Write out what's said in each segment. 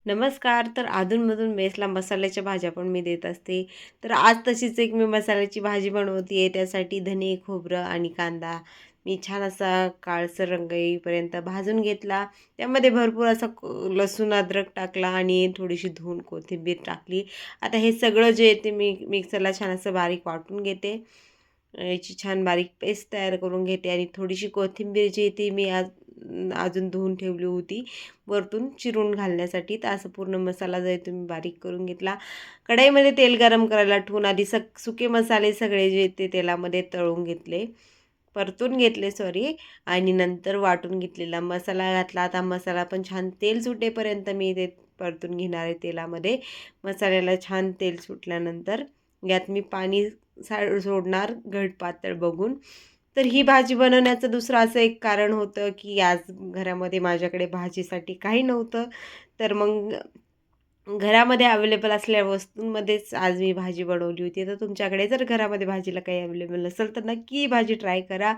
नमस्कार. तर अधूनमधून मेसला मसाल्याच्या भाज्या पण मी देत असते. तर आज तशीच एक मी मसाल्याची भाजी बनवते आहे. त्यासाठी धने, खोबरं आणि कांदा मी छान असा काळसर रंग येईपर्यंत भाजून घेतला. त्यामध्ये भरपूर असा लसूण, अद्रक टाकला आणि थोडीशी धून कोथिंबीर टाकली. आता हे सगळं जे आहे ते मी मिक्सरला छान असं बारीक वाटून घेते. याची छान बारीक पेस्ट तयार करून घेते आणि थोडीशी कोथिंबीर जी आहे ती मी आज अजून धुवून ठेवली होती वरतून चिरून घालण्यासाठी. तर असं पूर्ण मसाला जो आहे तुम्ही बारीक करून घेतला. कढईमध्ये तेल गरम करायला ठेवून आधी सुके मसाले सगळे जे ते तेलामध्ये तळून घेतले, परतून घेतले सॉरी. आणि नंतर वाटून घेतलेला मसाला घातला. आता मसाला पण छान तेल सुटेपर्यंत मी ते परतून घेणार आहे तेलामध्ये. मसाल्याला छान तेल सुटल्यानंतर यात मी पाणी सोडणार घट पातळ बघून. तर ही भाजी बनवण्याचं दुसरं असं एक कारण होतं, की आज घरामध्ये माझ्याकडे भाजीसाठी काही नव्हतं. तर मग घरामध्ये अवेलेबल असलेल्या वस्तूंमध्येच आज मी भाजी बनवली होती. तर तुमच्याकडे जर घरामध्ये भाजीला काही अवेलेबल नसेल, तर नक्की ही भाजी ट्राय करा.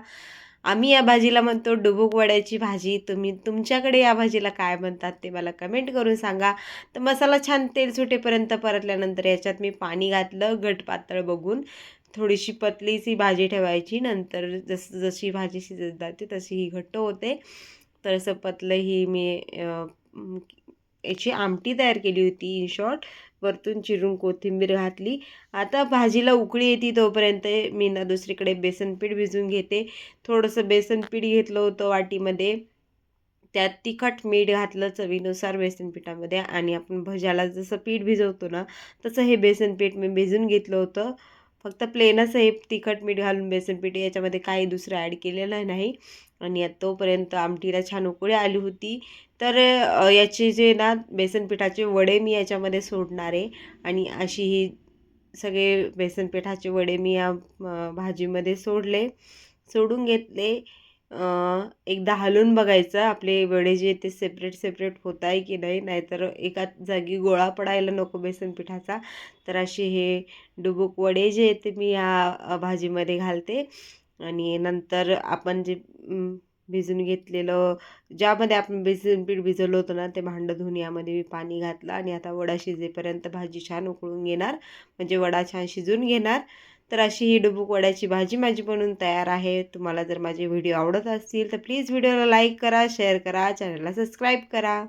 आम्ही या भाजीला म्हणतो डुबूक वड्याची भाजी. तुम्ही तुमच्याकडे या भाजीला काय म्हणतात ते मला कमेंट करून सांगा. तर मसाला छान तेल सुटेपर्यंत परतल्यानंतर याच्यात मी पाणी घातलं घट पातळ बघून. थोडीशी पतलीशी भाजी ठेवायची. नंतर जशी भाजी शिजत जाते तशी ही घट्ट होते. तर असं पतलं ही मी याची आमटी तयार केली होती इन शॉर्ट. वरतून चिरून कोथिंबीर घातली. आता भाजीला उकळी येते तोपर्यंत मी ना दुसरीकडे बेसन पीठ भिजवून घेते. थोडंसं बेसन पीठ घेतलं होतं वाटीमध्ये. त्यात तिखट मीठ घातलं चवीनुसार बेसन पिठामध्ये आणि आपण भज्याला जसं पीठ भिजवतो ना, तसं हे बेसन पीठ मी भिजवून घेतलं होतं. फक्त प्लेन असं हे तिखट मीठ घालून बेसन पीठ, याच्यामध्ये काही दुसरं ॲड केलेलं नाही. आणि तोपर्यंत आमटीला छान उकळी आली होती. तर याचे जे ना बेसन पिठाचे वडे मी याच्यामध्ये सोडणार आहे. आणि अशी ही सगळे बेसन पिठाचे वडे मी या भाजीमध्ये सोडून घेतले. एकदा हलवून बघायचं आपले वडे जे ते सेपरेट सेपरेट होत आहे की नाही, नाहीतर एका जागी गोळा पडायला नको बेसन पिठाचा. तर असे हे डुबुक वडे जे ते मी या भाजीमध्ये घालते. आणि नंतर आपण जे भिजून घेतलेलं, ज्यामध्ये आपण बेसन पीठ भिजवलं होतं ना, ते भांडं धुवून यामध्ये मी पाणी घातलं आणि आता वडा शिजेपर्यंत भाजी छान उकळून घेणार, म्हणजे वडा छान शिजून घेणार. तर अशी ही डुबुक वड्याची भाजी माझी बनवून तयार आहे. तुम्हाला जर माझे व्हिडिओ आवडत असतील तर प्लीज व्हिडिओला लाईक करा, शेअर करा, चॅनलला सबस्क्राईब करा.